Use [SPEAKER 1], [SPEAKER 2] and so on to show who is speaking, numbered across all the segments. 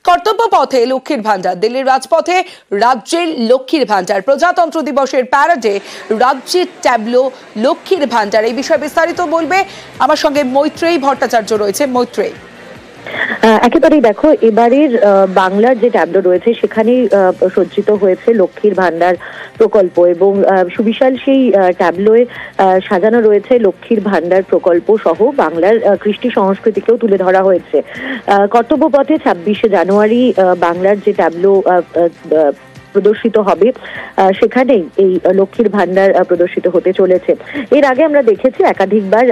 [SPEAKER 1] কর্তব্য পথে লক্ষ্মীর ভান্ডার, দিল্লির রাজপথে রাজ্যের লক্ষ্মীর ভান্ডার, প্রজাতন্ত্র দিবসের প্যারেডে রাজ্যের ট্যাবলো লক্ষ্মীর ভান্ডার। এই বিষয়ে বিস্তারিত বলবে আমার সঙ্গে মৈত্রেয়ী ভট্টাচার্য রয়েছে। মৈত্রেয়ী,
[SPEAKER 2] একেবারেই দেখো, এবারের বাংলার যে ট্যাবলো রয়েছে সেখানেই সজ্জিত হয়েছে লক্ষ্মীর ভান্ডার প্রকল্প এবং সুবিশাল সেই ট্যাবলোয় সাজানো রয়েছে লক্ষ্মীর ভান্ডার প্রকল্প সহ বাংলার কৃষ্টি সংস্কৃতিকেও তুলে ধরা হয়েছে। কর্তব্য পথে 26শে জানুয়ারি বাংলার যে ট্যাবলো প্রদর্শিত হবে সেখানেই এই লক্ষ্মীর ভান্ডার প্রদর্শিত হতে চলেছে। এর আগে আমরা দেখেছি একাধিকবার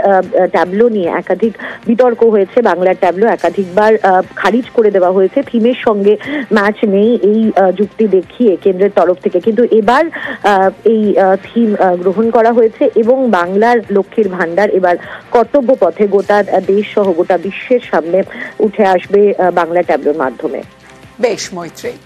[SPEAKER 2] ট্যাবলো নিয়ে একাধিক বিতর্ক হয়েছে। বাংলার ট্যাবলো একাধিকবার খারিজ করে দেওয়া হয়েছে, থিমের সঙ্গে ম্যাচ নেই এই যুক্তি দেখিয়ে কেন্দ্রের তরফ থেকে। কিন্তু এবার এই থিম গ্রহণ করা হয়েছে এবং বাংলার লক্ষ্মীর ভান্ডার এবার কর্তব্য পথে গোটা দেশ সহ গোটা বিশ্বের সামনে উঠে আসবে বাংলা ট্যাবলোর মাধ্যমে।
[SPEAKER 1] বেশ মৈত্রেয়ী,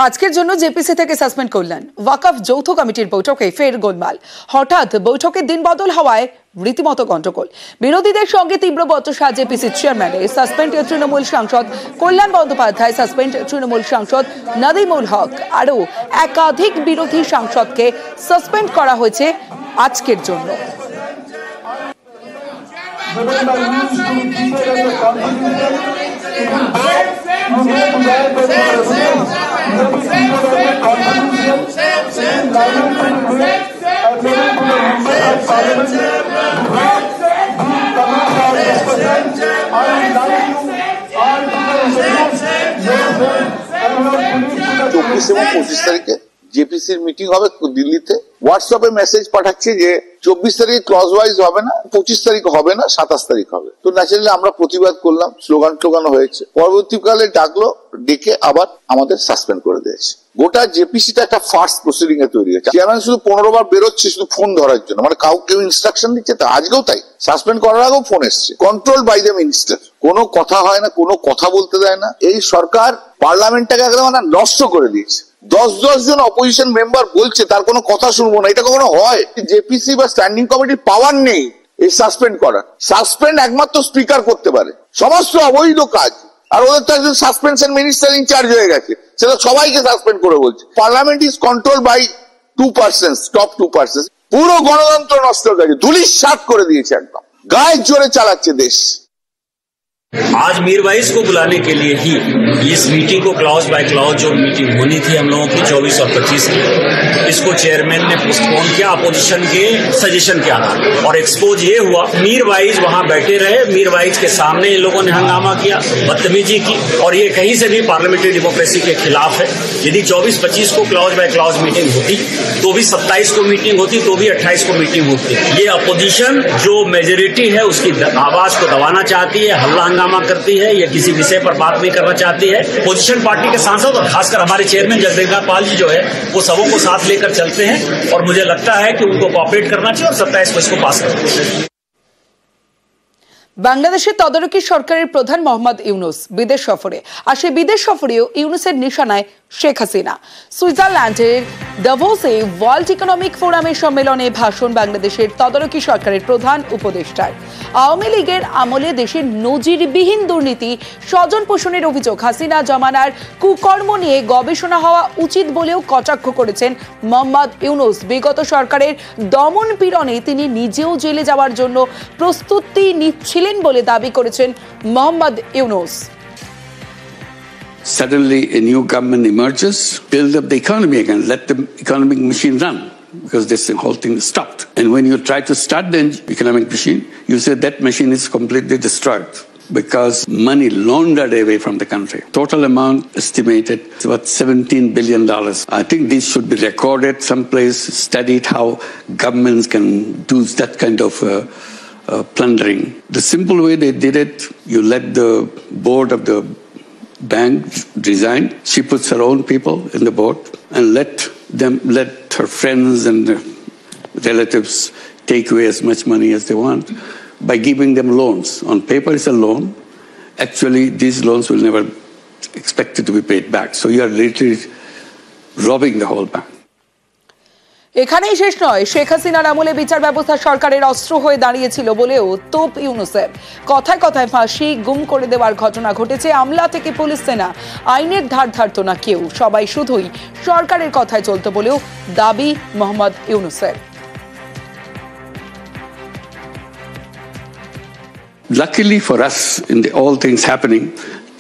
[SPEAKER 1] আজকের জন্য জেপিসি থেকে সাসপেন্ড করলেন। ওয়াকফ যৌথ কমিটির বৈঠকে ফের গোলমাল। হঠাৎ বৈঠকের দিন বদল হওয়ায় রীতিমতো গন্ডগোল। বিরোধীদের সঙ্গে তীব্র বচসা জেপিসি চেয়ারম্যানের। সাসপেন্ড তৃণমূল সাংসদ কল্যাণ বন্দ্যোপাধ্যায়, সাসপেন্ড তৃণমূল সাংসদ নাদিমুল হক, আরও একাধিক বিরোধী সাংসদকে সাসপেন্ড করা হয়েছে আজকের জন্য।
[SPEAKER 3] চব্বিশ এবং 25 তারিখে জেপিসির মিটিং হবে দিল্লিতে। হোয়াটসঅ্যাপে মেসেজ পাঠাচ্ছে যে 24 তারিখে ক্লজ ওয়াইজ হবে না, 25 তারিখ হবে না, 27 তারিখ হবে। তো ন্যাচারালি আমরা প্রতিবাদ করলাম, স্লোগান হয়েছে। পরবর্তীকালে ডাকলো, ডেকে আবার আমাদের সাসপেন্ড করে দিয়েছে। গোটা জেপিসিটা একটা ফার্স্ট প্রসিডিং এ তৈরি হয়েছে। চেয়ারম্যান শুধু 15 বার বেরোচ্ছে শুধু ফোন ধরার জন্য, মানে কেউ ইনস্ট্রাকশন দিচ্ছে। তা আজকেও তাই, সাসপেন্ড করার আগেও ফোন এসছে। কন্ট্রোল বাই দ্য মিনিস্টার, কোনো কথা হয় না, কোনো কথা বলতে দেয় না। এই সরকার পার্লামেন্টটাকে একদম নষ্ট করে দিয়েছে। 10 জন অপোজিশন মেম্বার বলছে তার কোনো কথা শুনবো না, এটা কখনো হয়? জেপিসি বা স্ট্যান্ডিং কমিটির পাওয়ার নেই এই সাসপেন্ড করার। সাসপেন্ড একমাত্র স্পিকার করতে পারে, সমস্ত অবৈধ কাজ। আর ওদের তো একজন সাসপেনশন মিনিস্টার ইনচার্জ হয়ে গেছে, সেটা সবাইকে সাসপেন্ড করে বলছে। Parliament is control by 2%, top 2%। পুরো গণতন্ত্র নষ্ট হয়ে গেছে, ধুলিস্যাৎ করে দিয়েছে, একদম গায়ের জোরে চালাচ্ছে দেশ।
[SPEAKER 4] आज मीरवाइज को बुलाने के लिए ही इस मीटिंग को क्लॉज बाय क्लॉज जो मीटिंग होनी थी हम लोगों की 24 और 25 की, इसको चेयरमैन ने पोस्टपोन किया अपोजिशन के सजेशन के आधार। और एक्सपोज ये हुआ, मीरवाइज वहां बैठे रहे, मीरवाइज के सामने इन लोगों ने हंगामा किया, बदतमीजी की, और ये कहीं से भी पार्लियामेंट्री डेमोक्रेसी के खिलाफ है। यदि 24-25 को क्लॉज बाय क्लॉज मीटिंग होती तो भी 27 को मीटिंग होती, तो भी 28 को मीटिंग होती। ये अपोजिशन जो मेजोरिटी है उसकी आवाज को दबाना चाहती है, हल्ला हंगामा करती है, या किसी विषय पर बात नहीं करना चाहती है। पोजीशन पार्टी के सांसद और खासकर हमारे चेयरमैन जगदेव पाल जी जो है वो सबों को साथ लेकर चलते हैं, और मुझे लगता है कि उनको कोऑपरेट करना चाहिए और 27 को इसको पास करना चाहिए।
[SPEAKER 1] বাংলাদেশের তদারকি সরকারের প্রধান মোহাম্মদ ইউনুস বিদেশ সফরে। আর সেই বিদেশ সফরেও ইউনুসের নিশানায় শেখ হাসিনা। সুইজারল্যান্ডের দাভোসে ওয়ার্ল্ড ইকোনমিক ফোরামের সম্মেলনে ভাষণ বাংলাদেশের তদারকি সরকারের প্রধান উপদেষ্টার। আওয়ামী লীগের আমলে দেশের নজিরবিহীন দুর্নীতি, স্বজন পোষণের অভিযোগ, হাসিনা জমানার কুকর্ম নিয়ে গবেষণা হওয়া উচিত বলেও কটাক্ষ করেছেন মোহাম্মদ ইউনুস। বিগত সরকারের দমন পীড়নে তিনি নিজেও জেলে যাওয়ার জন্য প্রস্তুতি নিচ্ছিলেন বলে দাবি করেছেন Mohammad Yunus.
[SPEAKER 5] Suddenly a new government emerges, build up the economy again, let the economic machine run, because this whole thing is stopped. And when you try to start the economic machine, you say that machine is completely destroyed because money laundered away from the country. Total amount estimated is about $17 billion. I think this should be recorded someplace, studied how governments can do that kind of plundering. The simple way they did it, you let the board of the bank resign. She puts her own people in the board and let her friends and relatives take away as much money as they want by giving them loans. On paper it's a loan. Actually these loans will never expected to be paid back. So you are literally robbing the whole bank.
[SPEAKER 1] এখানেই শেষ নয়, শেখ হাসিনার আমলে বিচার ব্যবস্থা সরকারের অস্ত্র হয়ে দাঁড়িয়েছিল বলেও তোপ ইউনূসের। কথায় কথায় ফাঁসি, গুম করে দেওয়ার ঘটনা ঘটেছে। আমলা থেকে পুলিশ সেনা, আইনের ধার ধারতো না কেউ, সবাই শুধুই সরকারের কথায় চলতো বলেও দাবি Mohammad ইউনূসের।
[SPEAKER 5] Luckily for us, in all things happening,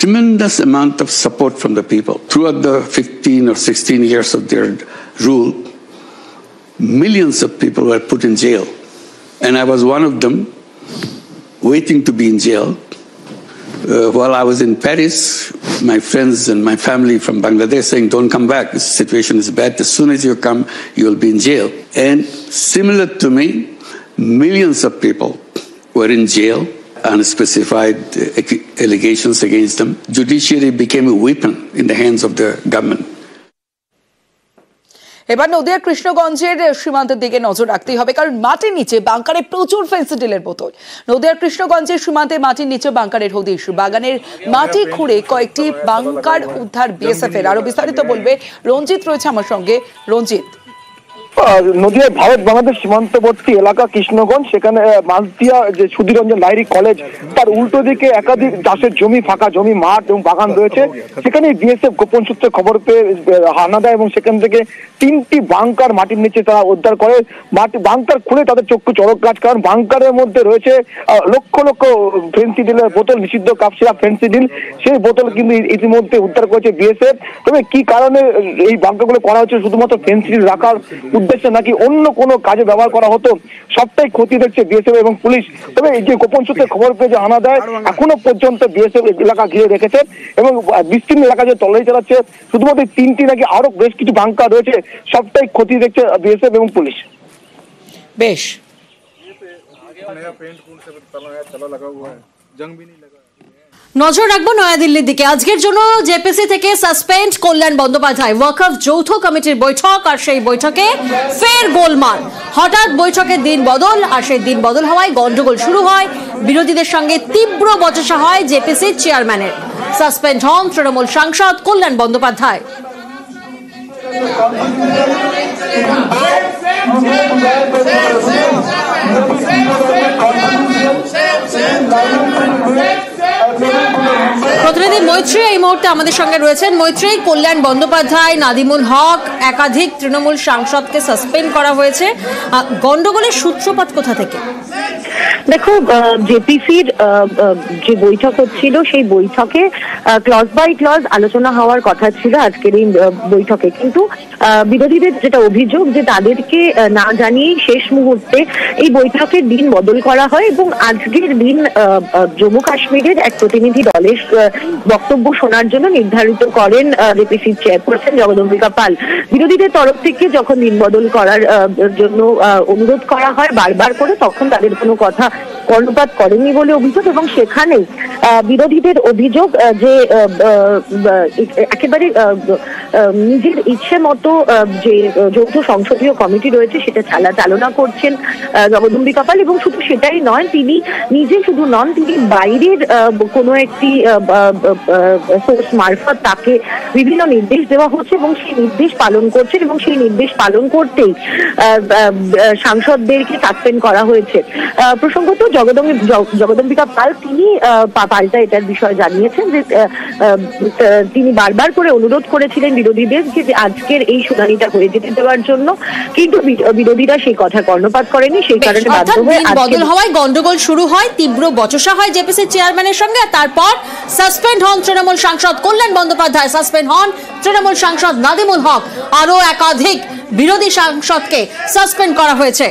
[SPEAKER 5] tremendous amount of support from the people. Throughout the 15 or 16 years of their rule, millions of people were put in jail. And I was one of them, waiting to be in jail. While I was in Paris, my friends and my family from Bangladesh saying, don't come back, the situation is bad. As soon as you come, you'll be in jail. And similar to me, millions of people were in jail. Unspecified allegations against them. Judiciary became a weapon in the hands of the government.
[SPEAKER 1] এবার নদিয়ার কৃষ্ণগঞ্জের সীমান্তের দিকে নজর রাখতেই হবে, কারণ মাটির নিচে বাংকারে প্রচুর ফেন্সিডিলের বোতল। নদিয়ার কৃষ্ণগঞ্জের সীমান্তে মাটির নিচে বাংকারের হদিশ। বাগানের মাটি খুঁড়ে কয়েকটি বাংকার উদ্ধার বিএসএফ এর। আরো বিস্তারিত বলবে রঞ্জিত, রয়েছে আমার সঙ্গে। রঞ্জিত,
[SPEAKER 6] নদিয়ার ভারত বাংলাদেশ সীমান্তবর্তী এলাকা কৃষ্ণগঞ্জ, সেখানে মাঝদিয়া যে সুধীররঞ্জন লাহিড়ী কলেজ, তার উল্টো দিকে একাধিক চাষের জমি, ফাঁকা জমি, মাঠ এবং বাগান রয়েছে। সেখানে বিএসএফ গোপন সূত্রে খবর পেয়ে হানা দেয় এবং সেখান থেকে 3টি বাংকার মাটির নিচে তারা উদ্ধার করে। বাংকার খুলে তাদের চক্ষু চড়ক গাছ, কারণ বাংকারের মধ্যে রয়েছে লক্ষ লক্ষ ফেন্সিডিলের বোতল, নিষিদ্ধ কাপ সিরাপ ফেন্সিডিল। সেই বোতল কিন্তু ইতিমধ্যে উদ্ধার করেছে বিএসএফ। তবে কি কারণে এই বাংকারগুলো করা হচ্ছে, শুধুমাত্র ফেন্সিডিল রাখার উদ্দেশ্যে নাকি অন্য কোনো কাজে ব্যবহার করা হতো, সবটাই ক্ষতি দেখছে বিএসএফ এবং পুলিশ। তবে এই যে গোপন সূত্রে খবর পেয়ে যে হানা দেয়, এখনো পর্যন্ত বিএসএফ এলাকা ঘিরে রেখেছে এবং বিস্তীর্ণ এলাকা যে তল্লাশি চালাচ্ছে। শুধুমাত্র 3টি নাকি আরো বেশ কিছু বাংকার রয়েছে, সবটাই ক্ষতি দেখছে বিএসএফ এবং পুলিশ।
[SPEAKER 1] বেশ,
[SPEAKER 7] নজর রাখবো নয়াদিল্লির দিকে। আজকের জন্য জেপিসি থেকে সাসপেন্ড কল্যাণ বন্দ্যোপাধ্যায়। ওয়াকফ যৌথ কমিটির বৈঠক, আর সেই বৈঠকে ফের গোলমাল। হঠাৎ বৈঠকের দিন বদল, আর সেই দিন বদল হওয়ায় গন্ডগোল শুরু হয়। বিরোধীদের সঙ্গে তীব্র বচসা হয় জেপিসির চেয়ারম্যানের। সাসপেন্ড হন তৃণমূল সাংসদ কল্যাণ বন্দ্যোপাধ্যায়। প্রতিনিধি মৈত্রী এই মুহূর্তে আমাদের সঙ্গে রয়েছেন। মৈত্রী, কল্যাণ বন্দ্যোপাধ্যায়, নাদিমুল হক, একাধিক তৃণমূল সাংসদকে সাসপেন্ড করা হয়েছে। গন্ডগোলের সূত্রপাত কোথা থেকে?
[SPEAKER 2] দেখো, জেপিসির যে বৈঠক হচ্ছিল, সেই বৈঠকে ক্লজ বাই ক্লজ আলোচনা হওয়ার কথা ছিল আজকের এই বৈঠকে, কিন্তু বিরোধীদের যেটা অভিযোগ যে তাদেরকে না জানিয়েই শেষ মুহূর্তে এই বৈঠকের দিন বদল করা হয় এবং আজকের দিন জম্মু কাশ্মীরের এক প্রতিনিধি দলের বক্তব্য শোনার জন্য নির্ধারিত করেন জেপিসির চেয়ারপারসন জগদম্বিকা পাল। বিরোধীদের তরফ থেকে যখন দিন বদল করার জন্য অনুরোধ করা হয় বারবার করে, তখন তাদের কোনো কথা কর্ণপাত করেনি বলে অভিযোগ। এবং সেখানে বিরোধীদের অভিযোগ যে একেবারে নিজের ইচ্ছে মতো যে যৌথ সংসদীয় কমিটি রয়েছে সেটা চালনা করছেন জগদম্বিকা পাল। এবং শুধু সেটাই নয়, তিনি নিজে শুধু নন, তিনি বাইরের কোনো একটি সোর্স মারফত তাকে বিভিন্ন নির্দেশ দেওয়া হচ্ছে এবং সেই নির্দেশ পালন করছেন এবং সেই নির্দেশ পালন করতেই সাংসদদেরকে সাসপেন্ড করা হয়েছে। প্রসঙ্গত জগদম্বিকা পাল তিনি পাল্টা এটার বিষয়ে জানিয়েছেন যে তিনি বারবার করে অনুরোধ করেছিলেন বিরোধীদের যে আজকের এই শুনানিটা হয়ে যেতে দেওয়ার জন্য, কিন্তু বিরোধীরা সেই কথা কর্ণপাত করেনি। সেই কারণে বাধ্য হয়ে
[SPEAKER 7] বদল হওয়ায় গন্ডগোল শুরু হয়, তীব্র বচসা হয় জেপিসি চেয়ারম্যানের সঙ্গে। তারপর সাসপেন্ড হন তৃণমূল সাংসদ কল্যাণ বন্দ্যোপাধ্যায়, সাসপেন্ড হন তৃণমূল সাংসদ নাদিমুল হক, আরো একাধিক বিরোধী সাংসদকে সাসপেন্ড করা হয়েছে।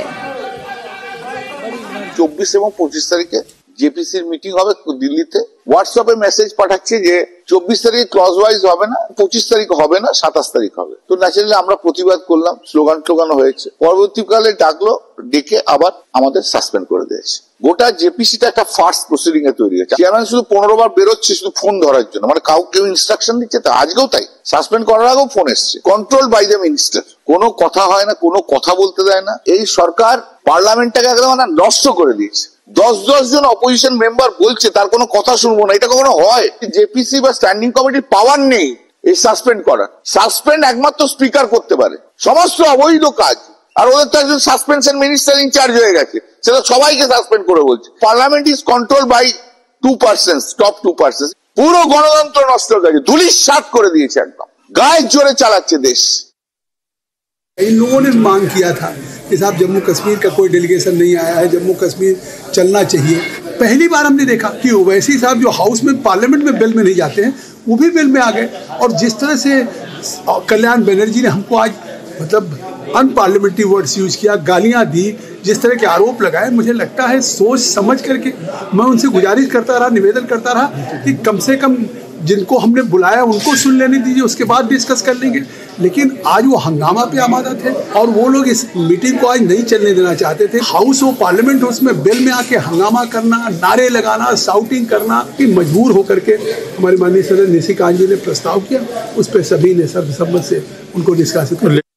[SPEAKER 3] 24 এবং 25 তারিখে জেপিসির মিটিং হবে দিল্লিতে। হোয়াটসঅ্যাপে মেসেজ পাঠাচ্ছে যে 24 তারিখে ক্লজ ওয়াইজ হবে না, 25 তারিখ হবে না, 27 তারিখ হবে। তো ন্যাচারালি আমরা প্রতিবাদ করলাম, স্লোগান হয়েছে। পরবর্তীকালে ডাকলো, ডেকে আবার আমাদের সাসপেন্ড করে দিয়েছে। গোটা জেপিসিটা একটা ফার্স্ট প্রসিডিং এ তৈরি হয়েছে। চেয়ারম্যান শুধু 15 বার বেরোচ্ছে শুধু ফোন ধরার জন্য, মানে কেউ ইনস্ট্রাকশন দিচ্ছে। তা আজকেও তাই, সাসপেন্ড করার আগেও ফোন এসছে, কন্ট্রোল বাই দ্য মিনিস্টার। কোনো কথা হয় না, কোনো কথা বলতে দেয় না। এই সরকার পার্লামেন্টটাকে একদম নষ্ট করে দিয়েছে। 10 জন অপোজিশন মেম্বার বলছে তার কোনো কথা শুনবো না, এটা কখনো হয়? জেপিসি বা স্ট্যান্ডিং কমিটির পাওয়ার নেই এই সাসপেন্ড করার। সাসপেন্ড একমাত্র স্পিকার করতে পারে। সমস্ত অবৈধ কাজ আর ওদের তো একজন সাসপেনশন মিনিস্টার ইনচার্জ হয়ে গেছে, সেটা সবাইকে সাসপেন্ড করে বলছে। Parliament is control by 2%, top 2%। পুরো গণতন্ত্র নষ্ট হয়ে গেছে, ধুলিস্যাৎ করে দিয়েছে, একদম গায়ের জোরে চালাচ্ছে দেশ।
[SPEAKER 8] इन लोगों ने मांग किया था कि साहब जम्मू कश्मीर का कोई डेलीगेशन नहीं आया है, जम्मू कश्मीर चलना चाहिए। पहली बार हमने देखा कि ओवैसी साहब जो हाउस में पार्लियामेंट में बिल में नहीं जाते हैं वो भी बिल में आ गए। और जिस तरह से कल्याण बनर्जी ने हमको आज मतलब अनपार्लियामेंट्री वर्ड्स यूज किया, गालियां दी, जिस तरह के आरोप लगाए, मुझे लगता है सोच समझ करके मैं उनसे गुजारिश करता रहा, निवेदन करता रहा कि कम से कम जिनको हमने बुलाया उनको सुन लेने दीजिए, उसके बाद डिस्कस कर लेंगे। लेकिन आज वो हंगामा पे आमादा थे और वो लोग इस मीटिंग को आज नहीं चलने देना चाहते थे। हाउस हो पार्लियामेंट हो, उसमें बिल में आके हंगामा करना, नारे लगाना, साउटिंग करना, कि मजबूर होकर के हमारे माननीय सदस्य निशिकांत जी ने प्रस्ताव किया, उस पर सभी ने सर्वसम्मत से उनको निष्कासित कर लिया।